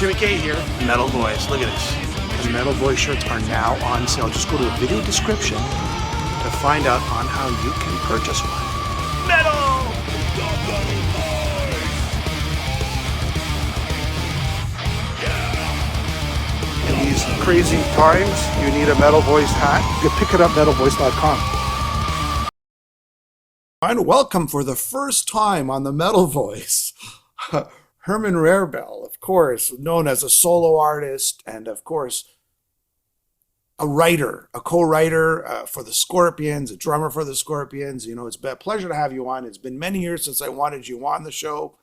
Timmy K here, Metal Boys. Look at this. The Metal Boy shirts are now on sale. Just go to the video description to find out on how you can purchase one. Metal! In these crazy times, you need a Metal Boys hat. You can pick it up at metalboys.com. And welcome for the first time on the Metal Voice. Herman Rarebell, of course, known as a solo artist and, of course, a writer, a co-writer for the Scorpions, a drummer for the Scorpions. You know, it's been a pleasure to have you on. It's been many years since I wanted you on the show.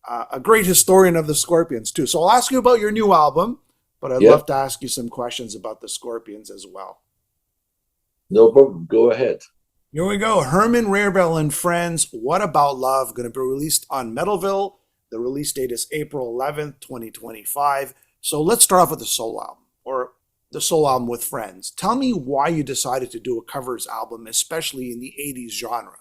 A great historian of the Scorpions, too. So I'll ask you about your new album, but I'd love to ask you some questions about the Scorpions as well. No problem. Go ahead. Here we go. Herman Rarebell and Friends, What About Love, going to be released on Metalville. The release date is April 11th, 2025. So let's start off with the solo album, or the solo album with Friends. Tell me why you decided to do a covers album, especially in the 80s genre.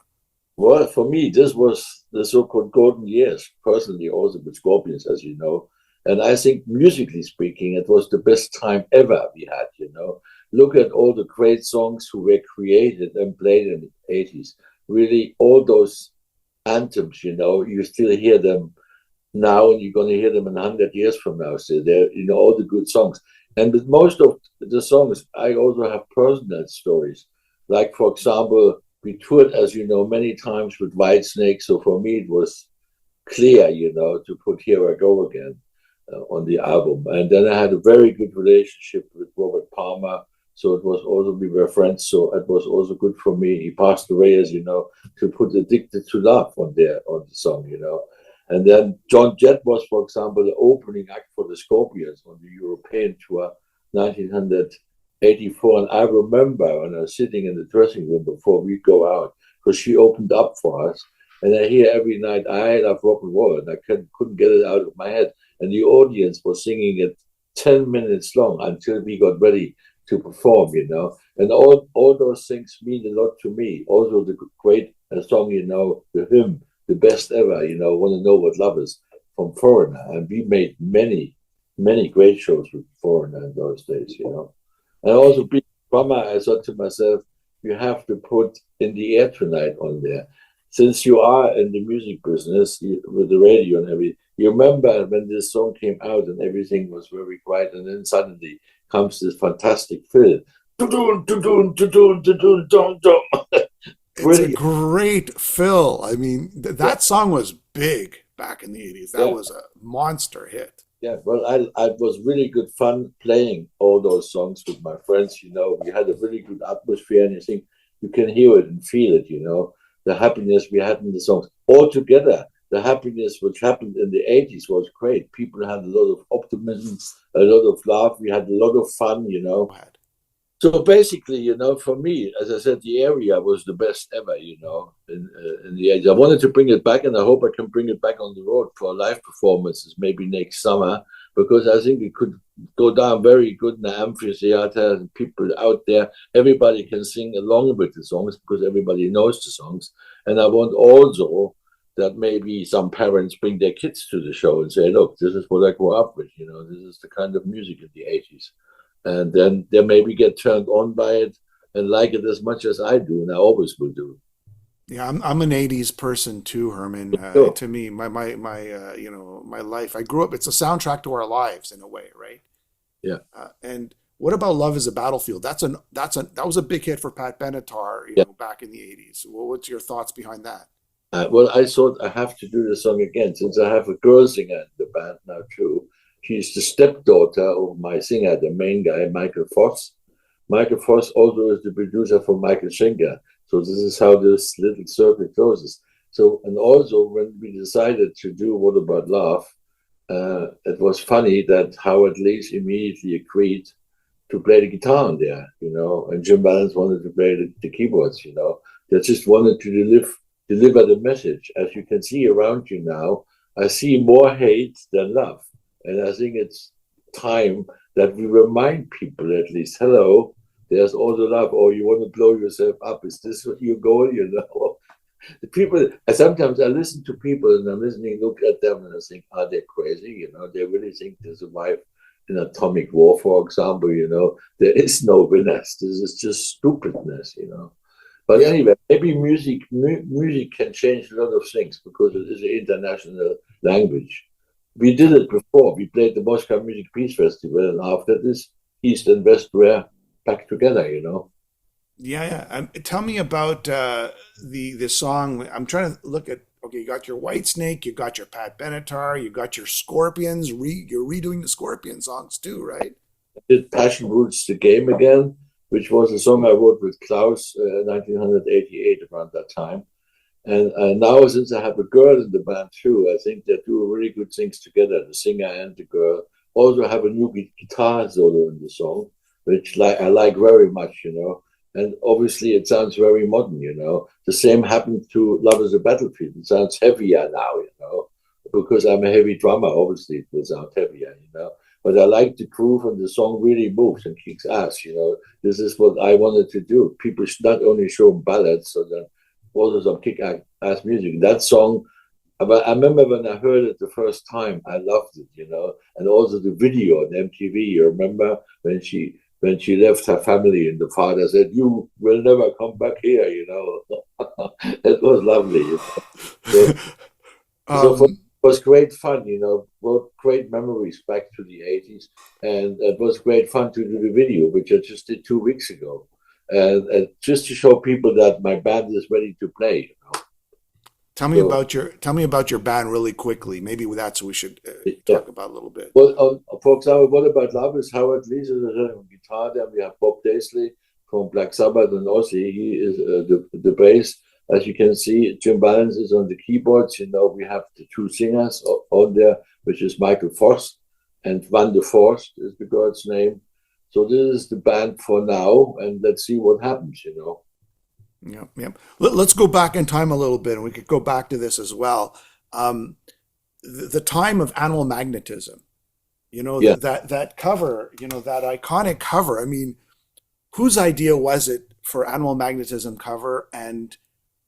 Well, for me, this was the so-called golden years, personally, also with Scorpions, as you know. And I think, musically speaking, it was the best time ever we had, you know. Look at all the great songs who were created and played in the 80s. Really, all those anthems, you know, you still hear them now, and you're going to hear them in 100 years from now. So they're, you know, all the good songs. And with most of the songs, I also have personal stories. Like, for example, we toured, as you know, many times with Whitesnake. So for me, it was clear, you know, to put Here I Go Again on the album. And then I had a very good relationship with Robert Palmer. So it was also, we were friends. So it was also good for me. He passed away, as you know, to put Addicted to Love on there, on the song, you know. And then John Jett was, for example, the opening act for the Scorpions on the European tour, 1984. And I remember when I was sitting in the dressing room before we go out, because she opened up for us. And I hear every night, I love rock and roll, and I couldn't get it out of my head. And the audience was singing it 10 minutes long until we got ready to perform, you know. And all those things mean a lot to me. Also the great song, you know, the hymn, The Best Ever, you know, Want to Know What Love Is, from Foreigner. And we made many, many great shows with Foreigner in those days, you know. And also being a drummer, I thought to myself, you have to put In the Air Tonight on there. Since you are in the music business with the radio and everything, you remember when this song came out and everything was very quiet, and then suddenly comes this fantastic fill. It's a great fill. I mean, that song was big back in the 80s. That was a monster hit. Yeah, well, I was really good fun playing all those songs with my friends, you know. We had a really good atmosphere, and you think you can hear it and feel it, you know. The happiness we had in the songs. All together, the happiness which happened in the 80s was great. People had a lot of optimism, a lot of love. We had a lot of fun, you know. So basically, you know, for me, as I said, the area was the best ever, you know, in the 80s. I wanted to bring it back, and I hope I can bring it back on the road for live performances, maybe next summer, because I think it could go down very good in the amphitheater, and people out there, everybody can sing along with the songs because everybody knows the songs. And I want also that maybe some parents bring their kids to the show and say, look, this is what I grew up with, you know, this is the kind of music in the 80s. And then they maybe get turned on by it and like it as much as I do, and I always will do. Yeah, I'm an 80s person too, Herman. To me, my you know, my life, I grew up, it's a soundtrack to our lives in a way, right? Yeah. And what about Love is a Battlefield? That was a big hit for Pat Benatar, you know, back in the 80s. Well, what's your thoughts behind that? Well, I thought I have to do the song again, since I have a girl singer in the band now too. She's the stepdaughter of my singer, the main guy, Michael Voss. Michael Voss also is the producer for Michael Schenker. So this is how this little circle closes. So, and also when we decided to do What About Love, it was funny that Howard Lees immediately agreed to play the guitar on there, you know, and Jim Valens wanted to play the keyboards, you know. They just wanted to deliver the message. As you can see around you now, I see more hate than love. And I think it's time that we remind people at least, hello, there's all the love, or you want to blow yourself up. Is this what your goal, you know? The people, sometimes I listen to people and I'm listening, look at them and I think, are they crazy? They really think they survive in atomic war, for example. There is no winners. This is just stupidness. But Yeah. anyway, maybe music can change a lot of things because it is an international language. We did it before. We played the Moscow Music Peace Festival, and after this, East and West were back together. Yeah, yeah. Tell me about the song. I'm trying to look at. Okay, you got your White Snake, you got your Pat Benatar, you got your Scorpions. You're redoing the Scorpion songs too, right? I did Passion Roots the Game Again, which was a song I wrote with Klaus 1988 around that time. And now, since I have a girl in the band too, I think they do really good things together, the singer and the girl. Also have a new guitar solo in the song, which I like very much. And obviously it sounds very modern. The same happened to Love is a Battlefield. It sounds heavier now, because I'm a heavy drummer, obviously it will sound heavier. But I like the groove and the song really moves and kicks ass. This is what I wanted to do. People should not only show ballads, so that also some kick ass music. That song, but I remember when I heard it the first time, I loved it. And also the video on MTV. You remember when she left her family and the father said, "You will never come back here." It was lovely. So, it um, was great fun. Brought great memories back to the 80s. And it was great fun to do the video, which I just did 2 weeks ago. And just to show people that my band is ready to play. So, tell me about your band really quickly. Maybe that's what we should yeah. talk about a little bit. Well, for example, What About Love is Howard Leese is on guitar. Then we have Bob Daisley from Black Sabbath and Ozzy. He is the bass. As you can see, Jim Balance is on the keyboards. We have the two singers on there, which is Michael Voss and Van der Forst is the girl's name. So this is the band for now, and let's see what happens. Yeah, yeah. Let's go back in time a little bit, and we could go back to this as well. Um, the time of Animal Magnetism. Yeah. That cover. That iconic cover. I mean, whose idea was it for Animal Magnetism cover? And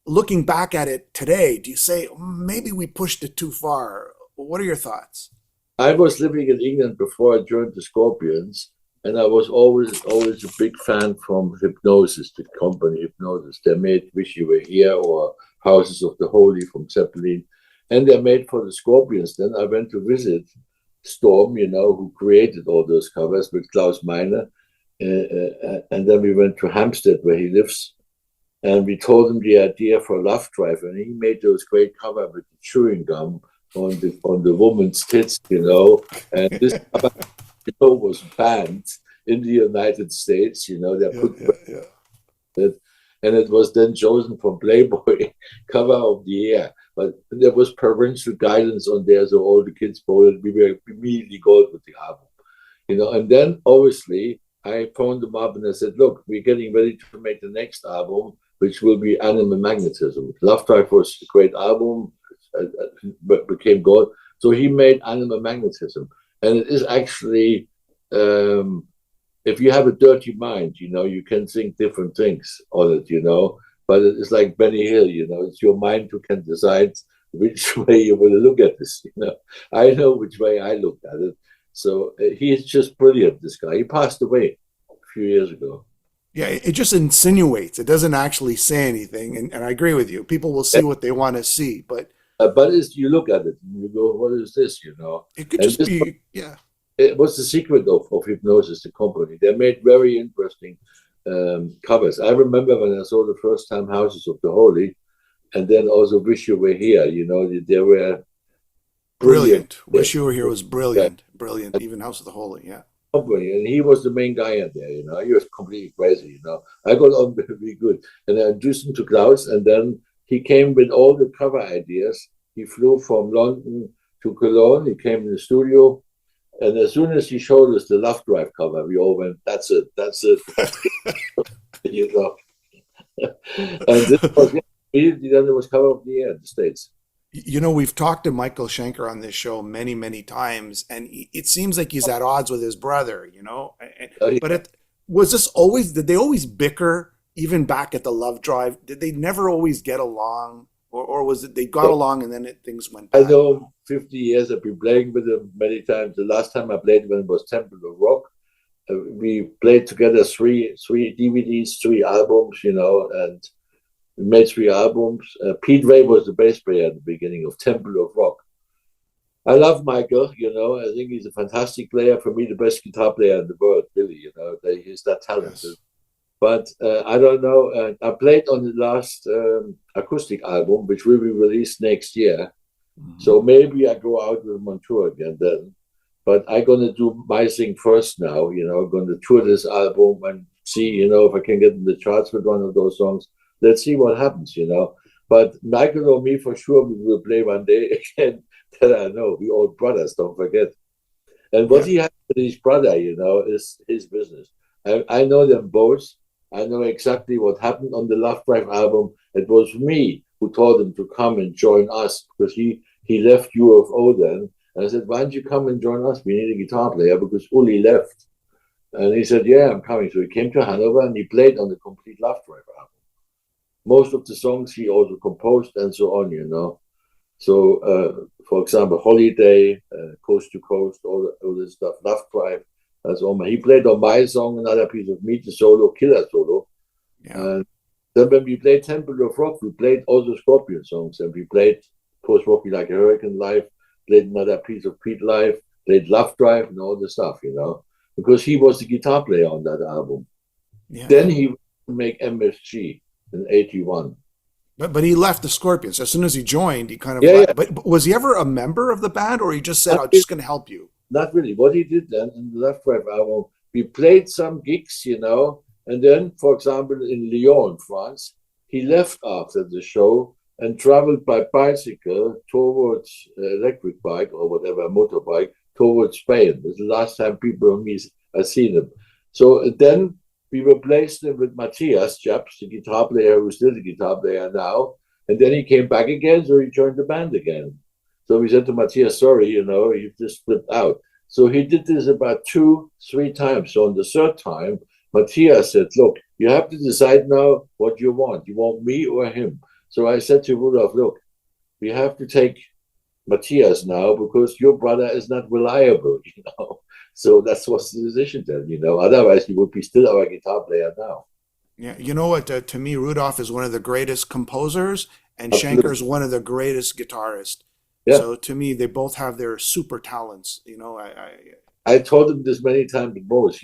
looking back at it today, do you say maybe we pushed it too far? What are your thoughts? I was living in England before I joined the Scorpions, and I was always a big fan from Hipgnosis, the company Hipgnosis. They made Wish You Were Here or Houses of the Holy from Zeppelin, and they made for the Scorpions. Then I went to visit Storm, who created all those covers with Klaus Meine, and then we went to Hampstead where he lives, and we told him the idea for Love Drive, and he made those great cover with the chewing gum on the woman's tits. And this cover was banned in the United States. They Yeah, put yeah, yeah. it, and it was then chosen for Playboy cover of the year. But there was parental guidance on there, so all the kids voted. We were immediately going with the album. And then obviously I phoned them up and I said, "Look, we're getting ready to make the next album, which will be Animal Magnetism. Love Drive was a great album, but became gold. So he made Animal Magnetism, and it is actually, if you have a dirty mind, you can think different things on it. But it's like Benny Hill, it's your mind who can decide which way you want to look at this. I know which way I looked at it. So he's just brilliant, this guy. He passed away a few years ago. Yeah, it just insinuates. It doesn't actually say anything. And I agree with you. People will see what they want to see, but But you look at it and you go, what is this? it could And just this be, yeah. it was the secret of Hipgnosis, the company. They made very interesting covers. I remember when I saw the first time Houses of the Holy, and then also Wish You Were Here. They were brilliant. Brilliant. Wish You Were Here was Yeah, brilliant. Brilliant. Even House of the Holy, yeah. company, and he was the main guy in there. He was completely crazy. I got on very good, and I introduced him to Klaus, and then he came with all the cover ideas. He flew from London to Cologne. He came in the studio, and as soon as he showed us the Love Drive cover, we all went, "That's it, that's it." you know. And this was immediately then it was cover of the year in the States. We've talked to Michael Schenker on this show many, many times, and it seems like he's at odds with his brother. Uh, But was this always? Did they always bicker even back at the Love Drive, did they never always get along, or was it they got along and then things went I bad? know 50 years I've been playing with them many times. The last time I played with them was Temple of Rock. We played together three DVDs, three albums, and we made three albums. Pete Ray was the bass player at the beginning of Temple of Rock. I love Michael, I think he's a fantastic player. For me, the best guitar player in the world, really, he's that talented. Yes. But I don't know. I played on the last acoustic album, which will be released next year. Mm-hmm. So maybe I go out with him on tour again then. But I'm going to do my thing first now, I'm going to tour this album and see, if I can get in the charts with one of those songs. Let's see what happens, But Michael or me, for sure, we will play one day again. That I know. We all brothers, don't forget. And what he has with his brother, is his business. I know them both. I know exactly what happened on the Love Drive album. It was me who told him to come and join us because he left UFO then. And I said, why don't you come and join us? We need a guitar player because Uli left. And he said, yeah, I'm coming. So he came to Hanover and he played on the complete Love Drive album. Most of the songs he also composed and so on, So, for example, Holiday, Coast to Coast, all this stuff, Love Drive, that's all. He played on my song, another piece of Meet the Solo, Killer Solo. Yeah. And then when we played Temple of Rock, we played also Scorpion songs, and we played Post Rocky Like a Hurricane live, played another piece of Pete live, played Love Drive and all the stuff, because he was the guitar player on that album. Yeah. Then he would make MSG in 81. But he left the Scorpions. As soon as he joined, he kind of left. Yeah. But was he ever a member of the band, or he just said, I'm just going to help you? Not really. What he did then in the Love Drive album, we played some gigs, and then, for example, in Lyon, France, he left after the show and traveled by bicycle towards electric bike or whatever, motorbike, towards Spain. This is the last time people of me have seen him. So then we replaced him with Matthias Chaps, the guitar player who's still the guitar player now. And then he came back again, so he joined the band again. So we said to Matthias, sorry, you just flipped out. So he did this about 2-3 times. So on the third time, Matthias said, look, you have to decide now what you want. You want me or him? So I said to Rudolf, look, we have to take Matthias now because your brother is not reliable, So that was the decision then, Otherwise, he would be still our guitar player now. Yeah, you know what? To me, Rudolf is one of the greatest composers, and Absolutely. Schenker is one of the greatest guitarists. Yeah. So to me, they both have their super talents. I told him this many times most,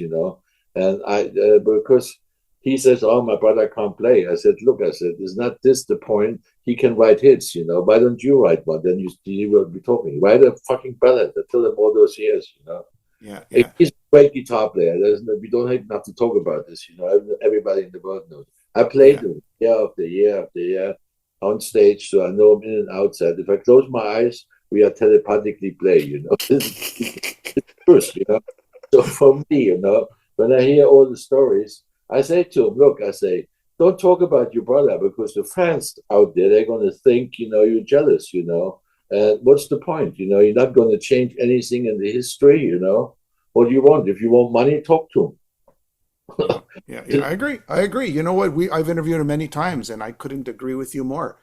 and because he says, "Oh, my brother can't play." I said, "Look, is not this the point? He can write hits, Why don't you write one? Then you will be talking. Write a fucking ballad that tell him all those years, Yeah. He's a great guitar player. We don't even have to talk about this, Everybody in the world knows. I played him year after year after year on stage, so I know him in and outside. If I close my eyes, we are telepathically play, It's true, So for me, when I hear all the stories, I say to him, look, don't talk about your brother because the fans out there, they're going to think, you're jealous, what's the point? You're not going to change anything in the history, What do you want? If you want money, talk to him. Yeah, I agree. You know what? I've interviewed him many times, and I couldn't agree with you more.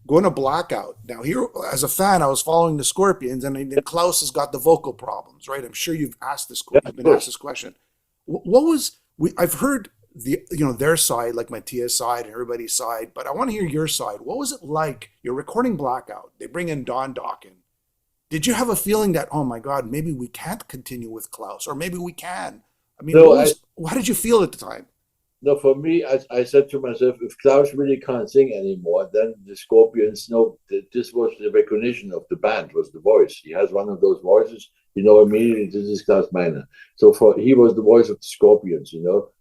Going to Blackout. Now, here, as a fan, I was following the Scorpions, and Klaus has got the vocal problems, right? I'm sure you've asked this. You've been asked this question. What was I've heard their side, like Matthias' side and everybody's side, but I want to hear your side. What was it like? You're recording Blackout. They bring in Don Dokken. Did you have a feeling that, oh my God, maybe we can't continue with Klaus, or maybe we can? I mean, how did you feel at the time? No, for me, I said to myself, if Klaus really can't sing anymore, then the Scorpions know that this was the recognition of the band, was the voice. He has one of those voices, immediately this is Klaus Meine. So he was the voice of the Scorpions,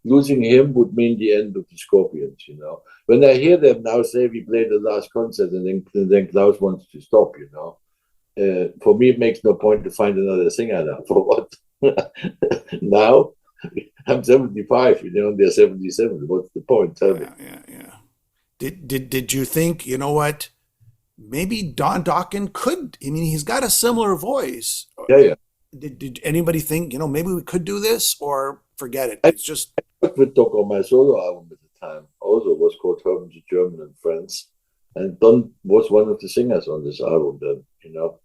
Losing him would mean the end of the Scorpions, When I hear them now say we played the last concert and then Klaus wants to stop, for me, it makes no point to find another singer now. For what? Now? I'm 75, they're 77. What's the point? Tell me. Yeah. Did you think, maybe Don Dokken could? I mean, he's got a similar voice. Yeah. Did anybody think, maybe we could do this, or forget it? It's just. I worked with Doc on my solo album at the time also was called Herman the German and Friends. And Don was one of the singers on this album then, you know.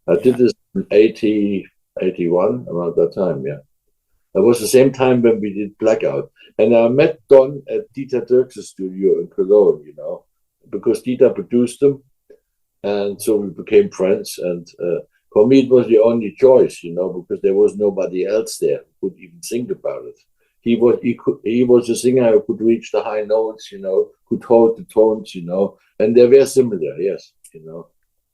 I did Yeah. this in 80, 81, around that time, yeah. It was the same time when we did Blackout. And I met Don at Dieter Dirks' studio in Cologne, you know, because Dieter produced them. And so we became friends. And for me, it was the only choice, you know, because there was nobody else there who could even think about it. He was a singer who could reach the high notes, you know, could hold the tones, you know, and they were similar, yes, you know.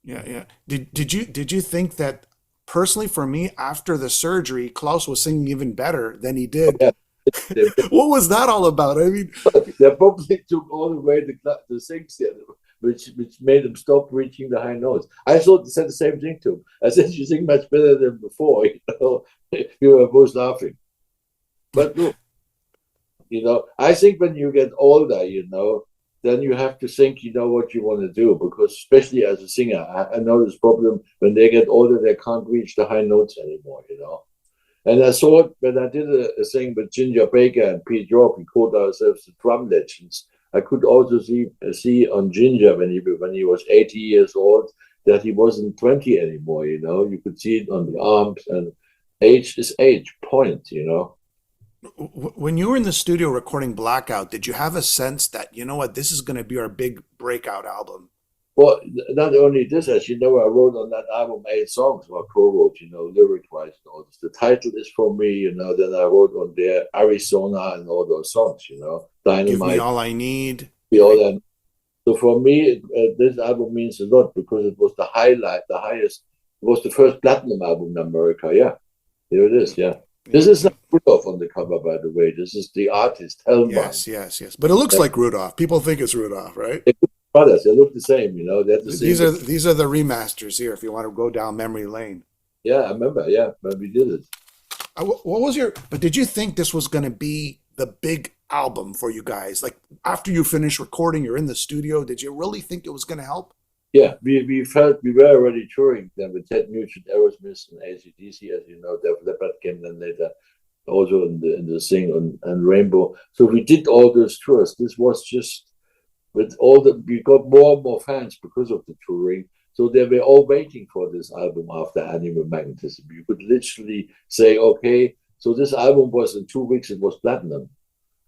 Yeah, yeah. Did you think that personally for me after the surgery, Klaus was singing even better than he did? Yeah, they, What was that all about? I mean, they probably took all the way the things there, which made them stop reaching the high notes. I thought they said the same thing to him. I said, "You sing much better than before." You know, we were both laughing. But look, you know, I think when you get older, you know, then you have to think, you know, what you want to do. Because especially as a singer, I know this problem when they get older, they can't reach the high notes anymore, you know. And I thought when I did a thing with Ginger Baker and Pete York, we called ourselves the drum legends. I could also see on Ginger when he was 80 years old that he wasn't 20 anymore. You know, you could see it on the arms, and age is age. Point. You know. when you were in the studio recording Blackout, did you have a sense that, you know what, this is going to be our big breakout album? Well, not only this, as you know, I wrote on that album 8 songs, or co-wrote, you know, lyric-wise and all this. The title is for me, you know. Then I wrote on there Arizona and all those songs, you know, Give Me Dynamite, All I Need, all right? that. So for me, this album means a lot because it was the highlight, the highest. It was the first platinum album in America. Yeah, here it is. Yeah, Yeah. this is not Rudolph on the cover, by the way. This is the artist Herman. Yes, yes, yes. But it looks like Rudolph. People think it's Rudolph, right? They're brothers. They look the same. You know, they're the These same. are these are the remasters here. If you want to go down memory lane. Yeah, I remember. Yeah, when we did it. What was your? But did you think this was going to be the big album for you guys? Like after you finish recording, you're in the studio. Did you really think it was going to help? Yeah, we felt we were already touring then with Ted Nugent, Aerosmith, and AC/DC, as you know. Def Leppard came then later, also in the thing on Rainbow. So we did all those tours. This was just with all the we got more and more fans because of the touring. So they were all waiting for this album after Animal Magnetism. You could literally say, okay, so this album was in 2 weeks, it was platinum.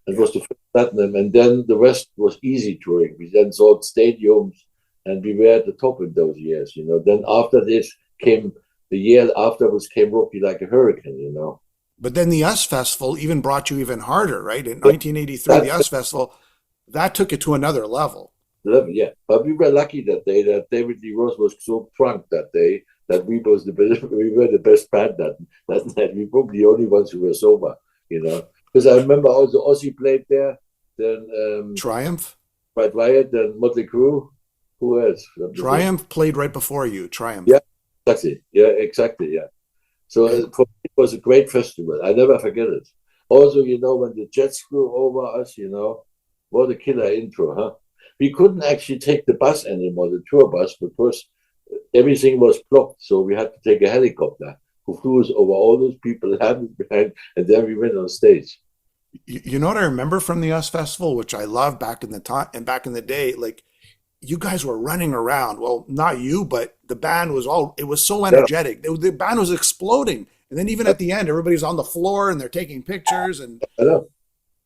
It Yeah. was the first platinum, and then the rest was easy touring. We then sold stadiums, and we were at the top in those years, you know. Then after this came the year afterwards came Rocky Like a Hurricane, you know. But then the US Festival even brought you even harder, right? In Yeah, 1983, the that US Festival, that took it to another level. level, yeah. But we were lucky that day that David Lee Roth was so drunk that day that we were the best band that night. We were the only ones who were sober, you know. Because I remember also Ozzy played there, then Triumph? White Riot, then Motley Crue. Who else? Triumph played right before you. Yeah, Triumph. exactly. Yeah, exactly. Yeah. So And for me, it was a great festival. I never forget it. Also, you know, when the Jets flew over us, you know, what a killer intro, huh? We couldn't actually take the bus anymore, the tour bus, because everything was blocked. So we had to take a helicopter who flew us over all those people landed behind, and then we went on stage. you know what I remember from the US Festival, which I loved back in the time and back in the day, like you guys were running around. Well, not you, but the band was all, it was so Yeah, energetic. The band was exploding. And then even at the end, everybody's on the floor and they're taking pictures and I know.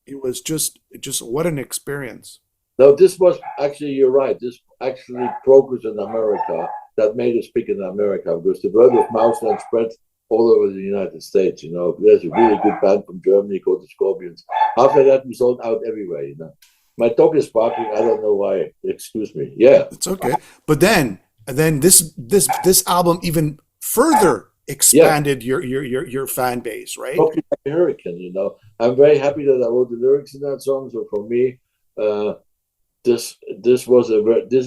it was just what an experience. Now, this was actually, you're right, this actually progress in America that made us big in America because the word of mouth then spread all over the United States. You know, there's a really good band from Germany called the Scorpions. After that, we sold out everywhere, you know. My dog is barking. I don't know why. Excuse me. Yeah. It's okay. But then and then this album even further Yeah. expanded your fan base, right? Rocky Like a Hurricane, you know. I'm very happy that I wrote the lyrics in that song. So for me, uh, this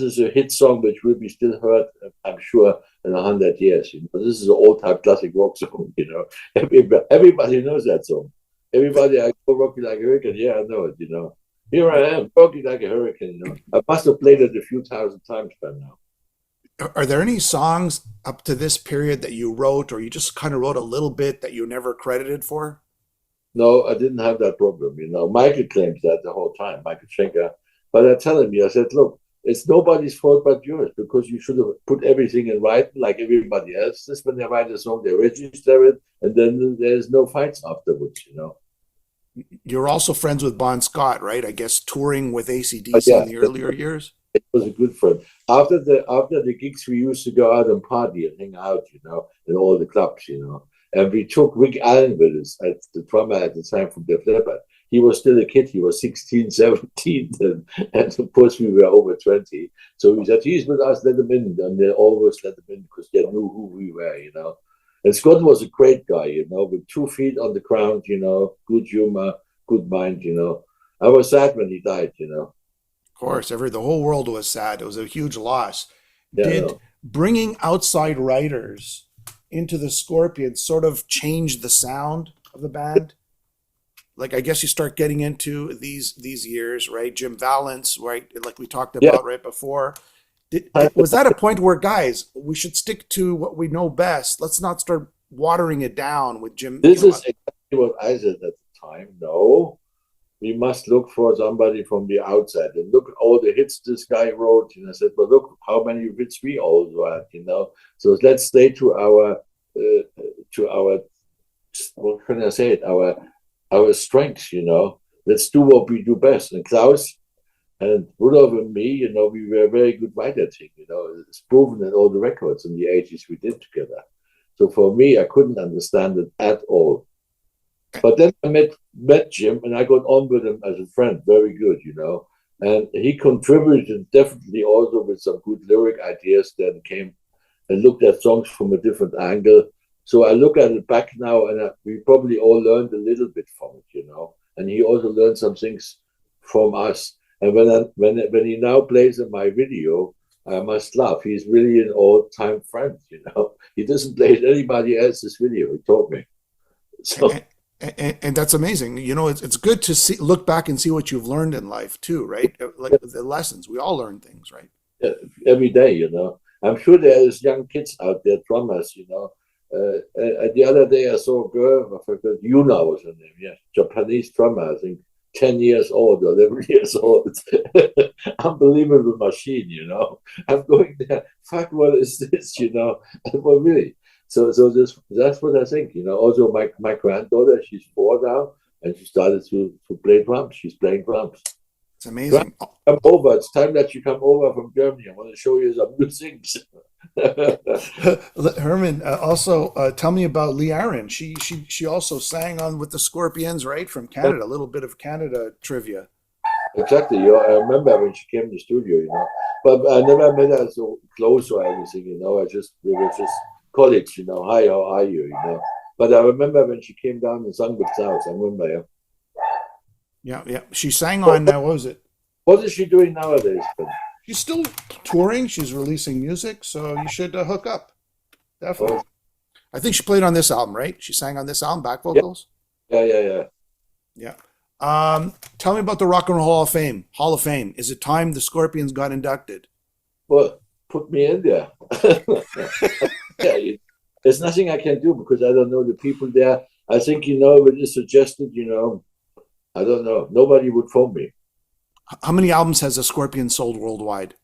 is a hit song which will be still heard, I'm sure, in 100 years. You know, this is an old-time classic rock song. You know, everybody knows that song. Everybody, I go Rocky Like a Hurricane. Yeah, I know it. You know, here I am, Rocky Like a Hurricane. You know, I must have played it a few thousand times by now. Are there any songs up to this period that you wrote or you just kind of wrote a little bit that you never credited for? No, I didn't have that problem. Michael claims that the whole time, Michael Schenker. But I tell him, I said, look, it's nobody's fault but yours because you should have put everything in writing like everybody else. This when they write a song, they register it, and then there's no fights afterwards. You're also friends with Bon Scott, right? I guess touring with But AC/DC in yeah, the earlier years. it was a good friend. After the gigs, we used to go out and party and hang out, in all the clubs. And we took Rick Allen with us at the drummer at the time from Def Leppard. He was still a kid. He was 16, 17, and of course we were over 20. So we said, he's with us, let him in. And they always let him in because they knew who we were. And Scott was a great guy, with 2 feet on the ground, good humor, good mind. I was sad when he died. Of course, the whole world was sad. It was a huge loss. Yeah, Did no. bringing outside writers into the Scorpions sort of change the sound of the band? Like, I guess you start getting into these years, right? Jim Valance, right? Like we talked Yeah. about right before. Was that a point where, guys, we should stick to what we know best? Let's not start watering it down with Jim. This is exactly what I said at the time. No, we must look for somebody from the outside and look at all the hits this guy wrote. And I said, but look how many hits we also had. So let's stay to our what can I say it, our strengths. Let's do what we do best. And Klaus and Rudolph and me, we were a very good writer team. It's proven in all the records in the 80s we did together. So for me, I couldn't understand it at all. But then I met Jim, and I got on with him as a friend, very good. And he contributed definitely also with some good lyric ideas that came and looked at songs from a different angle. So I look at it back now, and we probably all learned a little bit from it. And he also learned some things from us. And when he now plays in my video, I must laugh. He's really an old-time friend. He doesn't play anybody else's video. He told me. So. And that's amazing. It's good to look back and see what you've learned in life too, right? Like the lessons. We all learn things, right? Every day. I'm sure there's young kids out there, drummers. The other day I saw a girl, I forgot, Yuna was her name, yeah, Japanese drummer, I think 10 years old or 11 years old. Unbelievable machine. I'm going there, fuck, what is this? Well, really. So that's what I think. Also, my granddaughter, she's 4 now, and she started to play drums. She's playing drums. It's amazing. Come over. It's time that you come over from Germany. I want to show you some new things. Herman, also tell me about Lee Aaron. She also sang on with the Scorpions, right, from Canada. A little bit of Canada trivia. Exactly. I remember when she came to the studio. But I never met her so close or anything. We were just colleagues. Hi, how are you? But I remember when she came down and sang with Klaus. I remember. Yeah. She sang on, what was it? What is she doing nowadays? She's still touring. She's releasing music, so you should hook up. Definitely. Oh. I think she played on this album, right? She sang on this album, back vocals? Yeah. Tell me about the Rock and Roll Hall of Fame. Is it time the Scorpions got inducted? Well, put me in there. Yeah, there's nothing I can do because I don't know the people there. I think, if it is suggested, I don't know. Nobody would phone me. How many albums has the Scorpion sold worldwide?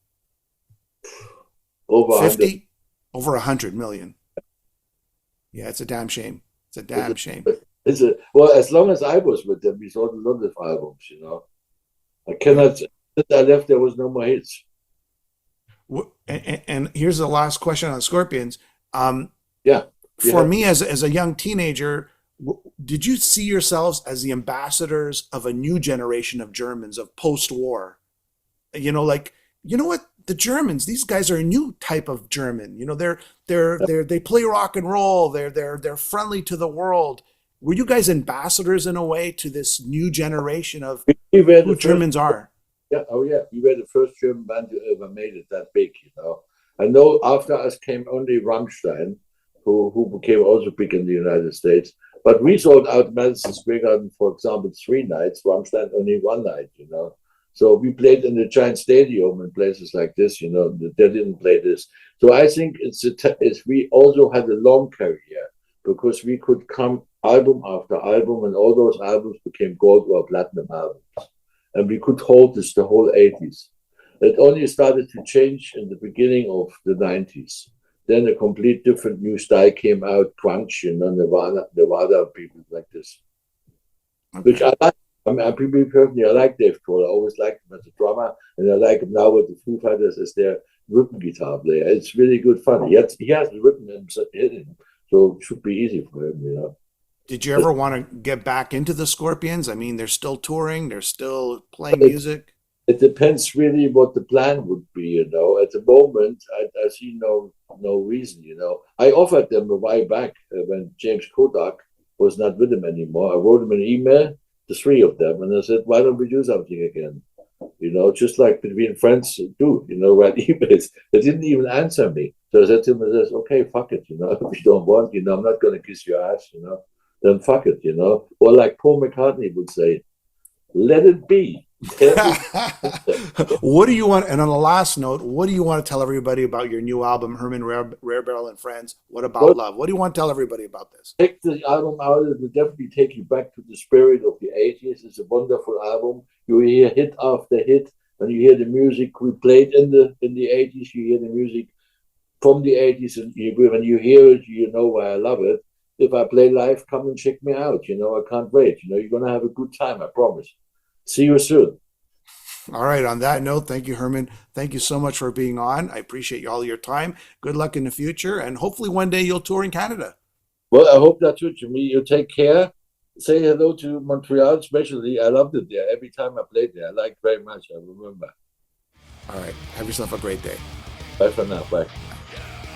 Over 50? Over 100 million. Yeah, it's a damn shame. It's a damn shame. Well, as long as I was with them, we sold a lot of albums, I cannot, since I left, there was no more hits. And here's the last question on Scorpions. Yeah. For me, as a young teenager, did you see yourselves as the ambassadors of a new generation of Germans of post-war? What? The Germans, these guys are a new type of German. They play rock and roll. They're friendly to the world. Were you guys ambassadors in a way to this new generation of who Germans are? Yeah, we were the first German band who ever made it that big. I know after us came only Rammstein, who became also big in the United States. But we sold out Madison Square Garden, for example, 3 nights, Rammstein only 1 night, So we played in the giant stadium and places like this, they didn't play this. So I think we also had a long career because we could come album after album, and all those albums became gold or platinum albums. And we could hold this the whole 80s. It only started to change in the beginning of the 90s. Then a complete different new style came out, grunge, Nevada, people like this, which I like. I mean, personally, I like Dave Grohl. I always liked him as a drummer, and I like him now with the Foo Fighters as their rhythm guitar player. It's really good fun. He has the rhythm in him, so it should be easy for him. Did you ever want to get back into the Scorpions? I mean, they're still touring, they're still playing music. It depends really what the plan would be. At the moment, I see no reason. I offered them a while back when James Kodak was not with him anymore. I wrote him an email, the three of them, and I said, "Why don't we do something again?" Just like between friends do. Write emails. They didn't even answer me. So I said to him, "Okay, fuck it. If you don't want, I'm not going to kiss your ass. Then fuck it. Or like Paul McCartney would say, let it be." What do you want? And on the last note, what do you want to tell everybody about your new album, Herman, Rarebell and Friends? What about love? What do you want to tell everybody about this? Take the album out. It will definitely take you back to the spirit of the 80s. It's a wonderful album. You hear hit after hit, and you hear the music we played in the 80s. You hear the music from the 80s, and when you hear it, you know why I love it. If I play live, come and check me out. I can't wait. You're going to have a good time, I promise. See you soon. All right. On that note, thank you, Herman. Thank you so much for being on. I appreciate all your time. Good luck in the future. And hopefully one day you'll tour in Canada. Well, I hope that too, Jimmy. You take care. Say hello to Montreal, especially. I loved it there. Every time I played there, I liked very much. I remember. All right. Have yourself a great day. Bye for now. Bye.